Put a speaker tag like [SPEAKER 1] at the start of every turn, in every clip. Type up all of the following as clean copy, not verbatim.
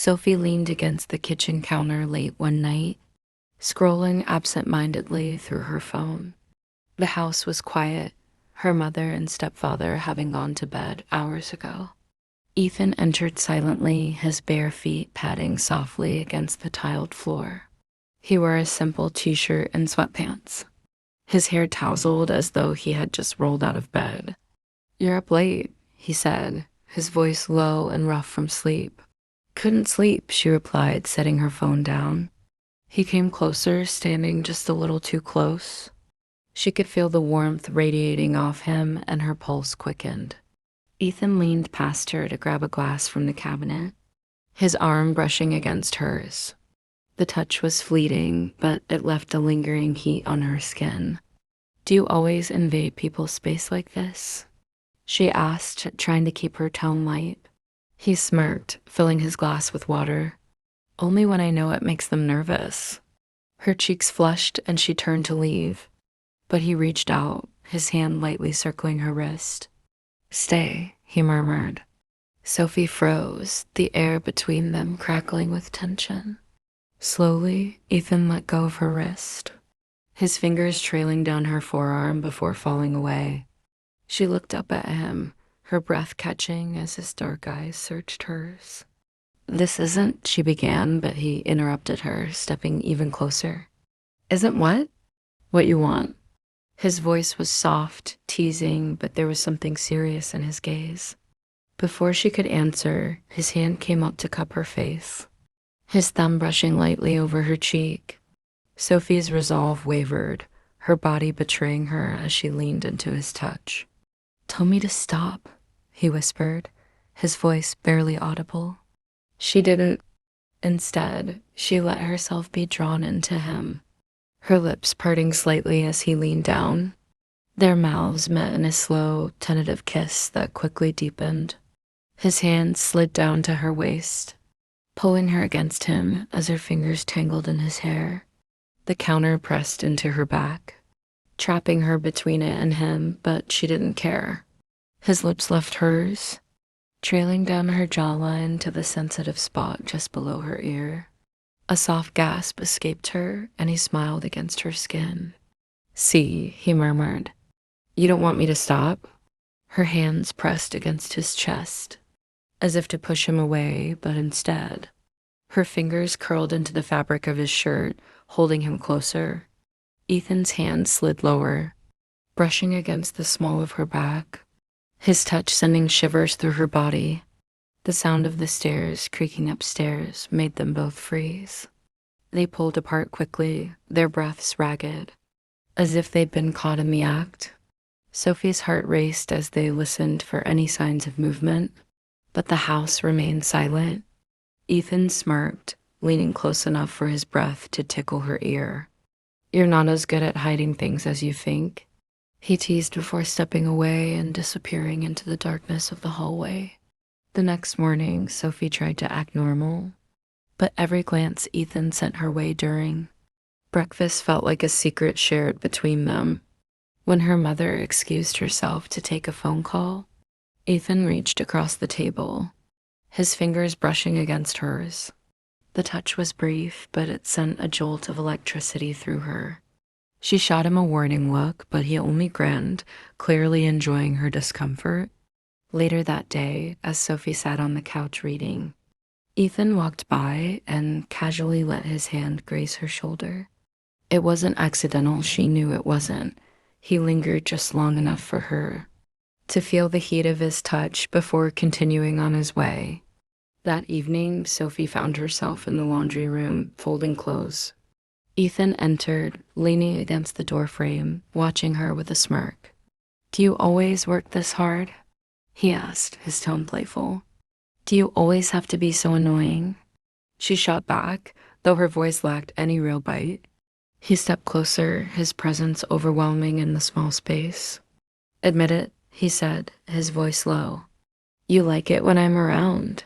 [SPEAKER 1] Sophie leaned against the kitchen counter late one night, scrolling absent-mindedly through her phone. The house was quiet, her mother and stepfather having gone to bed hours ago. Ethan entered silently, his bare feet padding softly against the tiled floor. He wore a simple t-shirt and sweatpants, his hair tousled as though he had just rolled out of bed. "You're up late," he said, his voice low and rough from sleep. "Couldn't sleep," she replied, setting her phone down. He came closer, standing just a little too close. She could feel the warmth radiating off him, and her pulse quickened. Ethan leaned past her to grab a glass from the cabinet, his arm brushing against hers. The touch was fleeting, but it left a lingering heat on her skin. "Do you always invade people's space like this?" she asked, trying to keep her tone light. He smirked, filling his glass with water. "Only when I know it makes them nervous." Her cheeks flushed and she turned to leave, but he reached out, his hand lightly circling her wrist. "Stay," he murmured. Sophie froze, the air between them crackling with tension. Slowly, Ethan let go of her wrist, his fingers trailing down her forearm before falling away. She looked up at him, her breath catching as his dark eyes searched hers. "This isn't," she began, but he interrupted her, stepping even closer. "Isn't what?" "What you want." His voice was soft, teasing, but there was something serious in his gaze. Before she could answer, his hand came up to cup her face, his thumb brushing lightly over her cheek. Sophie's resolve wavered, her body betraying her as she leaned into his touch. "Tell me to stop," he whispered, his voice barely audible. She didn't. Instead, she let herself be drawn into him, her lips parting slightly as he leaned down. Their mouths met in a slow, tentative kiss that quickly deepened. His hand slid down to her waist, pulling her against him as her fingers tangled in his hair. The counter pressed into her back, trapping her between it and him, but she didn't care. His lips left hers, trailing down her jawline to the sensitive spot just below her ear. A soft gasp escaped her, and he smiled against her skin. "See," he murmured. "You don't want me to stop?" Her hands pressed against his chest, as if to push him away, but instead, her fingers curled into the fabric of his shirt, holding him closer. Ethan's hand slid lower, brushing against the small of her back, his touch sending shivers through her body. The sound of the stairs creaking upstairs made them both freeze. They pulled apart quickly, their breaths ragged, as if they'd been caught in the act. Sophie's heart raced as they listened for any signs of movement, but the house remained silent. Ethan smirked, leaning close enough for his breath to tickle her ear. "You're not as good at hiding things as you think," he teased before stepping away and disappearing into the darkness of the hallway. The next morning, Sophie tried to act normal, but every glance Ethan sent her way during breakfast felt like a secret shared between them. When her mother excused herself to take a phone call, Ethan reached across the table, his fingers brushing against hers. The touch was brief, but it sent a jolt of electricity through her. She shot him a warning look, but he only grinned, clearly enjoying her discomfort. Later that day, as Sophie sat on the couch reading, Ethan walked by and casually let his hand graze her shoulder. It wasn't accidental, she knew it wasn't. He lingered just long enough for her to feel the heat of his touch before continuing on his way. That evening, Sophie found herself in the laundry room, folding clothes. Ethan entered, leaning against the doorframe, watching her with a smirk. "Do you always work this hard?" he asked, his tone playful. "Do you always have to be so annoying?" She shot back, though her voice lacked any real bite. He stepped closer, his presence overwhelming in the small space. "Admit it," he said, his voice low. "You like it when I'm around."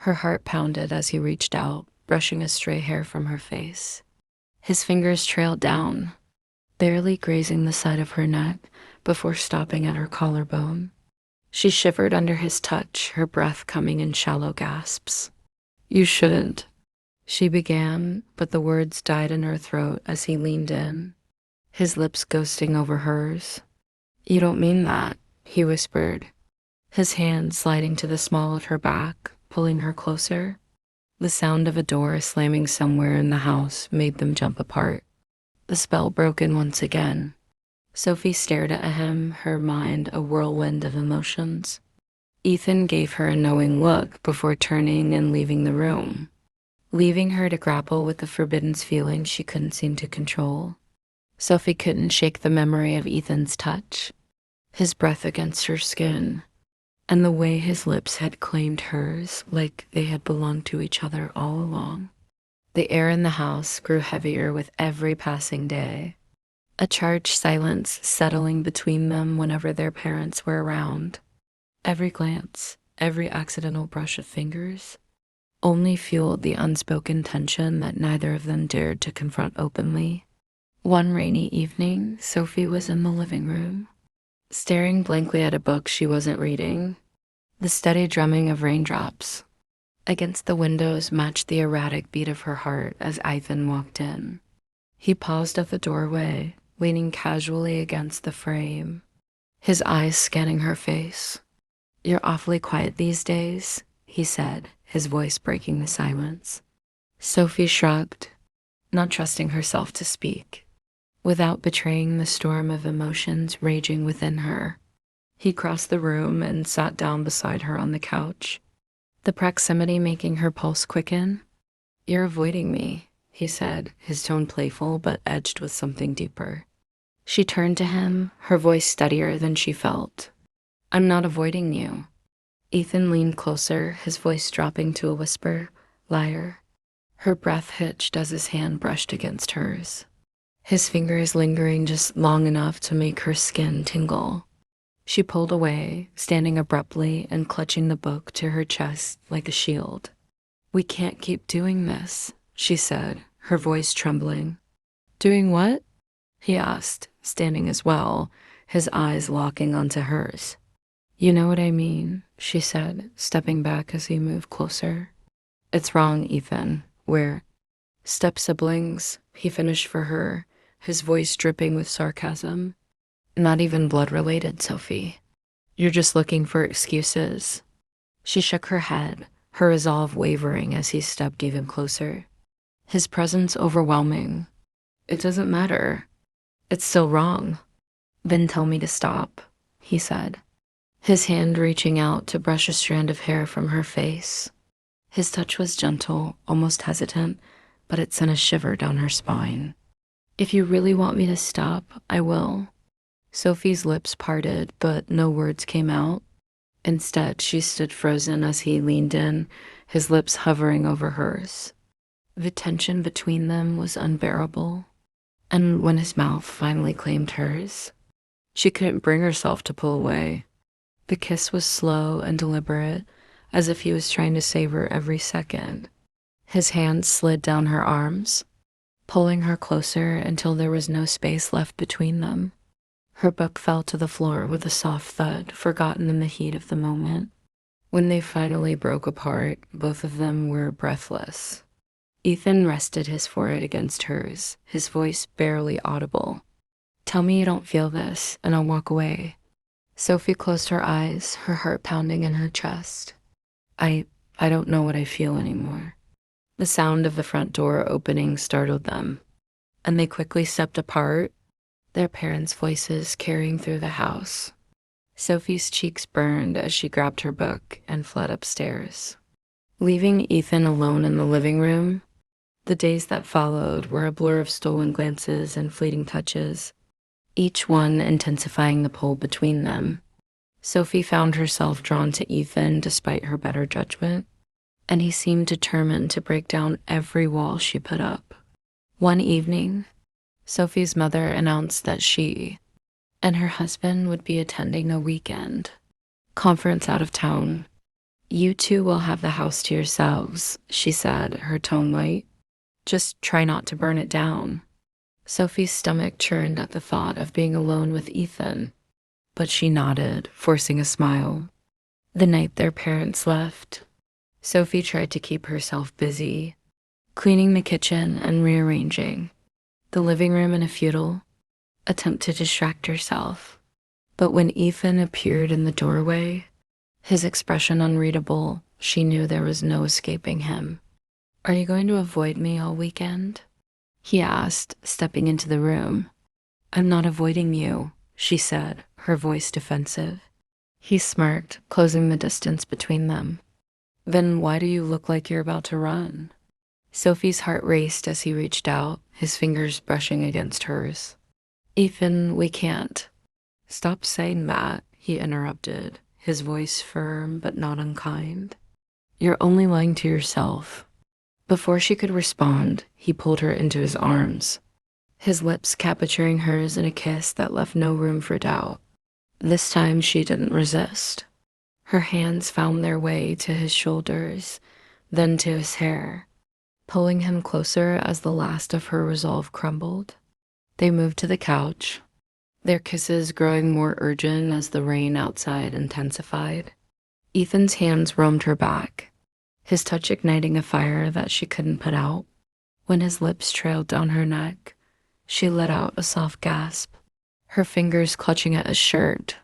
[SPEAKER 1] Her heart pounded as he reached out, brushing a stray hair from her face. His fingers trailed down, barely grazing the side of her neck before stopping at her collarbone. She shivered under his touch, her breath coming in shallow gasps. You shouldn't, she began, but the words died in her throat as he leaned in, his lips ghosting over hers. You don't mean that, he whispered, his hand sliding to the small of her back, pulling her closer. The sound of a door slamming somewhere in the house made them jump apart. The spell broken once again. Sophie stared at him, her mind a whirlwind of emotions. Ethan gave her a knowing look before turning and leaving the room, leaving her to grapple with the forbidden feeling she couldn't seem to control. Sophie couldn't shake the memory of Ethan's touch, his breath against her skin, and the way his lips had claimed hers like they had belonged to each other all along. The air in the house grew heavier with every passing day, a charged silence settling between them whenever their parents were around. Every glance, every accidental brush of fingers, only fueled the unspoken tension that neither of them dared to confront openly. One rainy evening, Sophie was in the living room, staring blankly at a book she wasn't reading. The steady drumming of raindrops against the windows matched the erratic beat of her heart as Ivan walked in. He paused at the doorway, leaning casually against the frame, his eyes scanning her face. You're awfully quiet these days, he said, his voice breaking the silence. Sophie shrugged, not trusting herself to speak, without betraying the storm of emotions raging within her. He crossed the room and sat down beside her on the couch, the proximity making her pulse quicken. You're avoiding me, he said, his tone playful but edged with something deeper. She turned to him, her voice steadier than she felt. I'm not avoiding you. Ethan leaned closer, his voice dropping to a whisper. Liar. Her breath hitched as his hand brushed against hers, his fingers lingering just long enough to make her skin tingle. She pulled away, standing abruptly and clutching the book to her chest like a shield. We can't keep doing this, she said, her voice trembling. Doing what? He asked, standing as well, his eyes locking onto hers. You know what I mean, she said, stepping back as he moved closer. It's wrong, Ethan. We're step-siblings, he finished for her, his voice dripping with sarcasm. Not even blood-related, Sophie. You're just looking for excuses. She shook her head, her resolve wavering as he stepped even closer, his presence overwhelming. It doesn't matter. It's still wrong. Then tell me to stop, he said, his hand reaching out to brush a strand of hair from her face. His touch was gentle, almost hesitant, but it sent a shiver down her spine. If you really want me to stop, I will. Sophie's lips parted, but no words came out. Instead, she stood frozen as he leaned in, his lips hovering over hers. The tension between them was unbearable, and when his mouth finally claimed hers, she couldn't bring herself to pull away. The kiss was slow and deliberate, as if he was trying to savor every second. His hands slid down her arms, pulling her closer until there was no space left between them. Her book fell to the floor with a soft thud, forgotten in the heat of the moment. When they finally broke apart, both of them were breathless. Ethan rested his forehead against hers, his voice barely audible. Tell me you don't feel this, and I'll walk away. Sophie closed her eyes, her heart pounding in her chest. I don't know what I feel anymore. The sound of the front door opening startled them, and they quickly stepped apart, their parents' voices carrying through the house. Sophie's cheeks burned as she grabbed her book and fled upstairs. Leaving Ethan alone in the living room, the days that followed were a blur of stolen glances and fleeting touches, each one intensifying the pull between them. Sophie found herself drawn to Ethan despite her better judgment, and he seemed determined to break down every wall she put up. One evening, Sophie's mother announced that she and her husband would be attending a weekend conference out of town. You two will have the house to yourselves, she said, her tone light. Just try not to burn it down. Sophie's stomach churned at the thought of being alone with Ethan, but she nodded, forcing a smile. The night their parents left, Sophie tried to keep herself busy, cleaning the kitchen and rearranging the living room in a futile attempt to distract herself. But when Ethan appeared in the doorway, his expression unreadable, she knew there was no escaping him. "Are you going to avoid me all weekend?" he asked, stepping into the room. "I'm not avoiding you," she said, her voice defensive. He smirked, closing the distance between them. "Then why do you look like you're about to run?" Sophie's heart raced as he reached out, his fingers brushing against hers. "Ethan, we can't." "Stop saying that," he interrupted, his voice firm but not unkind. "You're only lying to yourself." Before she could respond, he pulled her into his arms, his lips capturing hers in a kiss that left no room for doubt. This time she didn't resist. Her hands found their way to his shoulders, then to his hair, pulling him closer as the last of her resolve crumbled. They moved to the couch, their kisses growing more urgent as the rain outside intensified. Ethan's hands roamed her back, his touch igniting a fire that she couldn't put out. When his lips trailed down her neck, she let out a soft gasp, her fingers clutching at his shirt.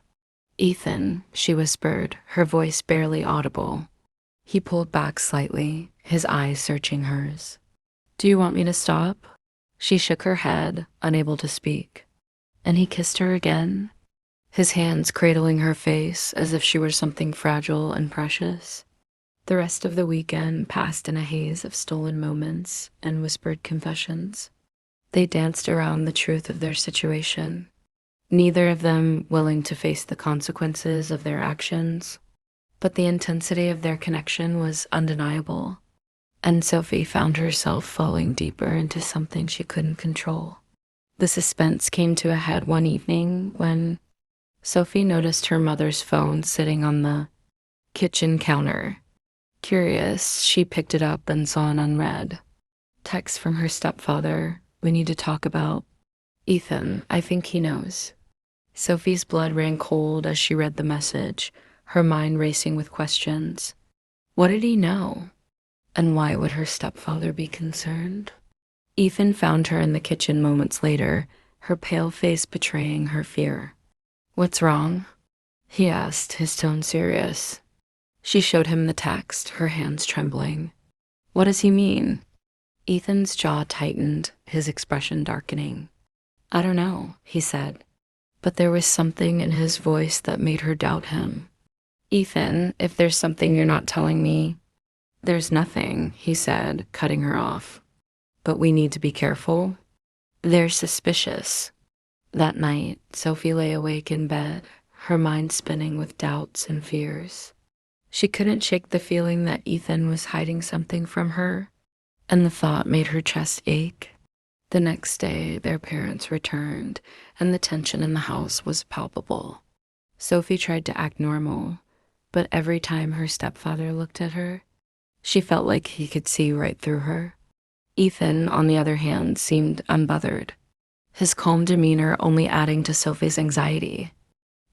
[SPEAKER 1] "Ethan," she whispered, her voice barely audible. He pulled back slightly, his eyes searching hers. "Do you want me to stop?" She shook her head, unable to speak. And he kissed her again, his hands cradling her face as if she were something fragile and precious. The rest of the weekend passed in a haze of stolen moments and whispered confessions. They danced around the truth of their situation, neither of them willing to face the consequences of their actions. But the intensity of their connection was undeniable, and Sophie found herself falling deeper into something she couldn't control. The suspense came to a head one evening when Sophie noticed her mother's phone sitting on the kitchen counter. Curious, she picked it up and saw an unread text from her stepfather. "We need to talk about Ethan. I think he knows." Sophie's blood ran cold as she read the message, her mind racing with questions. What did he know? And why would her stepfather be concerned? Ethan found her in the kitchen moments later, her pale face betraying her fear. "What's wrong?" he asked, his tone serious. She showed him the text, her hands trembling. "What does he mean?" Ethan's jaw tightened, his expression darkening. "I don't know," he said, but there was something in his voice that made her doubt him. "Ethan, if there's something you're not telling me..." "There's nothing," he said, cutting her off. "But we need to be careful. They're suspicious." That night, Sophie lay awake in bed, her mind spinning with doubts and fears. She couldn't shake the feeling that Ethan was hiding something from her, and the thought made her chest ache. The next day, their parents returned, and the tension in the house was palpable. Sophie tried to act normal, but every time her stepfather looked at her, she felt like he could see right through her. Ethan, on the other hand, seemed unbothered, his calm demeanor only adding to Sophie's anxiety.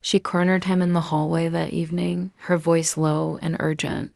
[SPEAKER 1] She cornered him in the hallway that evening, her voice low and urgent.